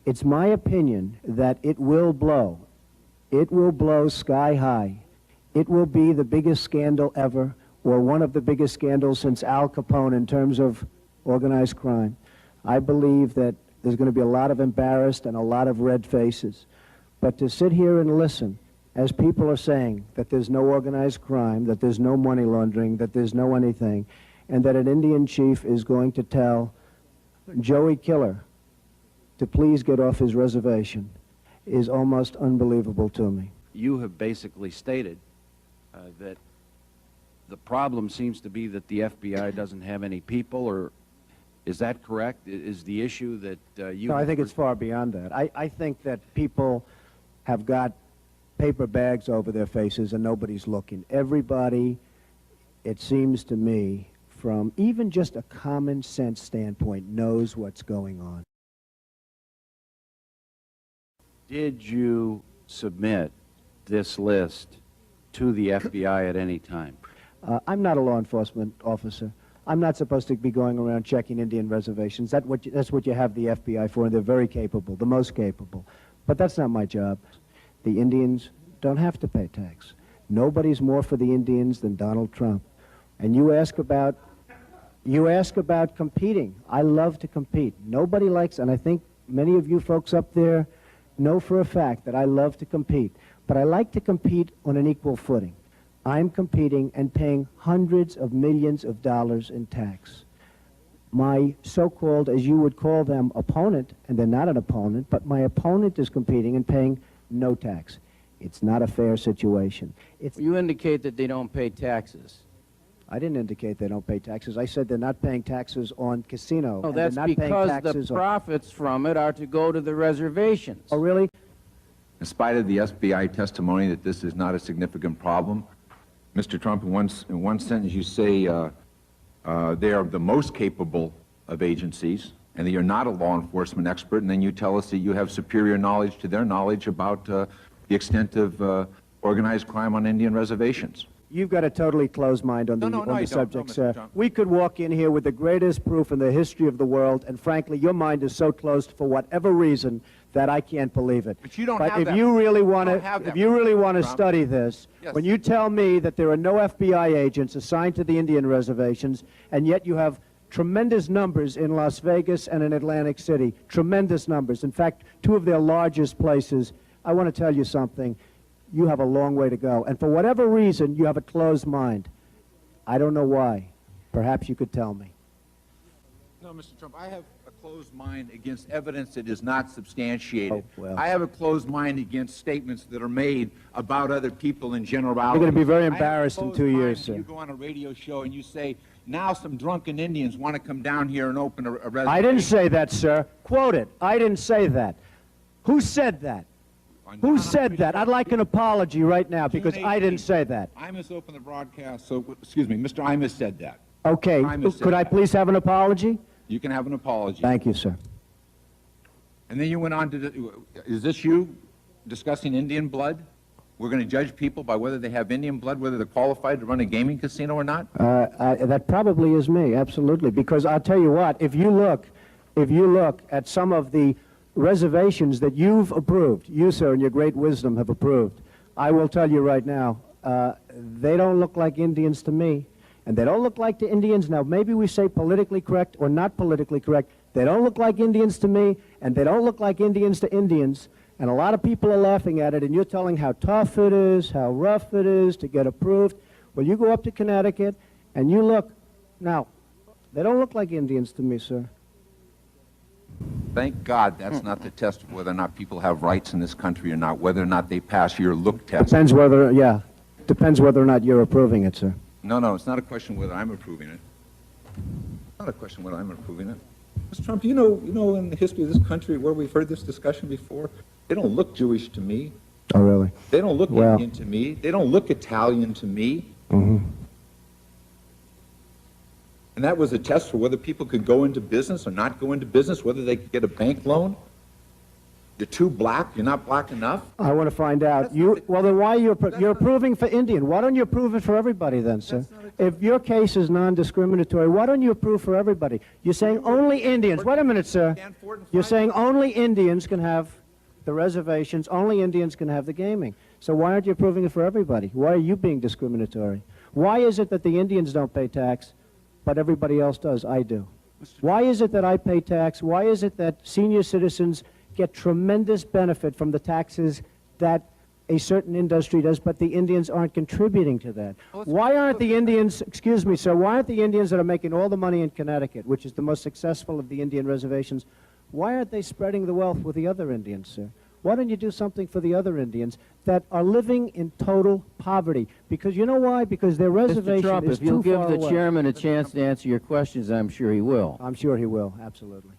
It's my opinion that it will blow. It will blow sky high. It will be the biggest scandal ever, or one of the biggest scandals since Al Capone in terms of organized crime. I believe that there's going to be a lot of embarrassed and a lot of red faces. But to sit here and listen, as people are saying that there's no organized crime, that there's no money laundering, that there's no anything, and that an Indian chief is going to tell Joey Killer to please get off his reservation, is almost unbelievable to me. You have basically stated that the problem seems to be that the FBI doesn't have any people, or is that correct? Is the issue that you... No, I think it's far beyond that. I think that people have got paper bags over their faces and nobody's looking. Everybody, it seems to me, from even just a common sense standpoint, knows what's going on. Did you submit this list to the FBI at any time? I'm not a law enforcement officer. I'm not supposed to be going around checking Indian reservations. That's what you have the FBI for, and they're very capable, the most capable. But that's not my job. The Indians don't have to pay tax. Nobody's more for the Indians than Donald Trump. And you ask about competing. I love to compete. Nobody likes, and I think many of you folks up there know for a fact that I love to compete. But I like to compete on an equal footing. I'm competing and paying hundreds of millions of dollars in tax. My so-called, as you would call them, opponent, and they're not an opponent, but my opponent is competing and paying no tax. It's not a fair situation. You indicate that they don't pay taxes. I didn't indicate they don't pay taxes. I said they're not paying taxes on casino. No, that's because the profits from it are to go to the reservations. Oh, really? In spite of the FBI testimony that this is not a significant problem, Mr. Trump, in one sentence you say they are the most capable of agencies and that you're not a law enforcement expert, and then you tell us that you have superior knowledge to their knowledge about the extent of organized crime on Indian reservations. You've got a totally closed mind on the subject, sir. We could walk in here with the greatest proof in the history of the world, and frankly, your mind is so closed for whatever reason that I can't believe it. But you don't have that. If you really want to study this, yes. When you tell me that there are no FBI agents assigned to the Indian reservations, and yet you have tremendous numbers in Las Vegas and in Atlantic City, tremendous numbers. In fact, two of their largest places. I want to tell you something. You have a long way to go. And for whatever reason, you have a closed mind. I don't know why. Perhaps you could tell me. No, Mr. Trump, I have a closed mind against evidence that is not substantiated. Oh, well. I have a closed mind against statements that are made about other people in generality. You're going to be very embarrassed in 2 years, sir. You go on a radio show and you say, now some drunken Indians want to come down here and open a reservation. I didn't say that, sir. Quote it. I didn't say that. Who said that? Who said that? I'd like an apology right now because I didn't say that. Imus opened the broadcast, so, excuse me, Mr. Imus said that. Okay. Could I please have an apology? You can have an apology. Thank you, sir. And then you went on to, is this you discussing Indian blood? We're going to judge people by whether they have Indian blood, whether they're qualified to run a gaming casino or not? That probably is me, absolutely. Because I'll tell you what, if you look at some of the reservations that you've approved, you, sir, in your great wisdom have approved, I will tell you right now, they don't look like Indians to me. And they don't look like to Indians. Now, maybe we say politically correct or not politically correct. They don't look like Indians to me, and they don't look like Indians to Indians. And a lot of people are laughing at it, and you're telling how tough it is, how rough it is to get approved. Well, you go up to Connecticut, and you look. Now, they don't look like Indians to me, sir. Thank God that's not the test of whether or not people have rights in this country or not, whether or not they pass your look test. Depends whether, yeah, depends whether or not you're approving it, sir. No, no, it's not a question whether I'm approving it. It's not a question whether I'm approving it. Mr. Trump, you know in the history of this country where we've heard this discussion before, they don't look Jewish to me. Oh, really? They don't look Indian to me. They don't look Italian to me. Mm-hmm. And that was a test for whether people could go into business or not go into business, whether they could get a bank loan. You're too black? You're not black enough? I want to find out. Well, then why you're approving for Indian? Why don't you approve it for everybody then, sir? If your case is non-discriminatory, why don't you approve for everybody? You're saying only Indians. Wait a minute, sir. You're saying only Indians can have the reservations, only Indians can have the gaming. So why aren't you approving it for everybody? Why are you being discriminatory? Why is it that the Indians don't pay tax, but everybody else does? I do. Why is it that I pay tax? Why is it that senior citizens get tremendous benefit from the taxes that a certain industry does, but the Indians aren't contributing to that? Why aren't the Indians, excuse me, sir, why aren't the Indians that are making all the money in Connecticut, which is the most successful of the Indian reservations, why aren't they spreading the wealth with the other Indians, sir? Why don't you do something for the other Indians that are living in total poverty? Because you know why? Because their reservation Mr. Trump, is if you'll too far give the away. chairman a chance to answer your questions, I'm sure he will. I'm sure he will, absolutely.